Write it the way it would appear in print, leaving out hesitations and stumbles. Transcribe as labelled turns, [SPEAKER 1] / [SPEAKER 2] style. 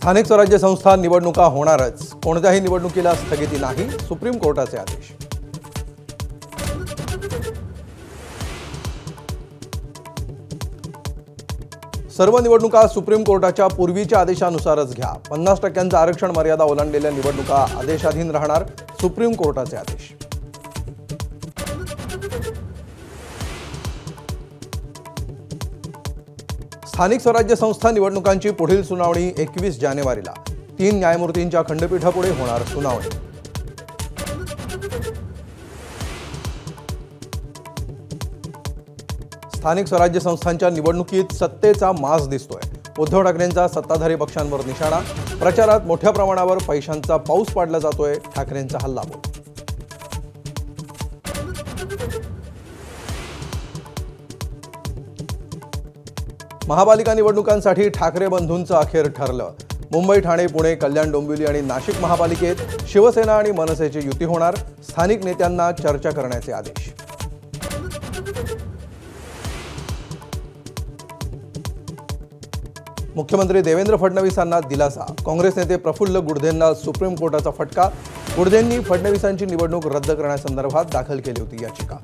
[SPEAKER 1] स्थानिक स्वराज्य संस्था निवडणुका होणारच, कोणत्याही निवडणुकीला स्थगिती नाही, सुप्रीम कोर्टाचे आदेश। सर्व निवडणुका सुप्रीम कोर्टाच्या पूर्वीच्या आदेशानुसारच घ्या। 50% आरक्षण मर्यादा ओलांडलेल्या निवडणुका आदेशाधीन राहणार, सुप्रीम कोर्टाचे आदेश। स्थानिक स्वराज्य संस्था निवडणुकांची पुढील सुनावणी 21 जानेवारीला 3 न्यायमूर्तींच्या खंडपीठापुढे होणार सुनावणी। स्थानिक स्वराज्य संस्थांच्या निवडणुकीत सत्तेचा माज दिसतोय। उद्धव ठाकरेंचा सत्ताधारी पक्षांवर निशाणा, प्रचारात मोठ्या प्रमाणावर पैशांचा पाऊस पाडला जातोय, ठाकरेंचा हल्लाबोल। महापालिका निवडणुकांसाठी ठाकरे बंधूंचं अखेर ठरलं। मुंबई, ठाणे, पुणे, कल्याण, डोंबिवली आणि नाशिक महापालिकेत शिवसेना आणि मनसेची युती होणार, स्थानिक नेत्यांना चर्चा करण्याचे आदेश। मुख्यमंत्री देवेंद्र फडणवीसांना दिलासा, काँग्रेस नेते प्रफुल्ल गुडधेंना सुप्रीम कोर्टाचा फटका। गुडधेंनी फडणवीसांची निवडणूक रद्द करण्यासंदर्भात दाखल केली होती याचिका।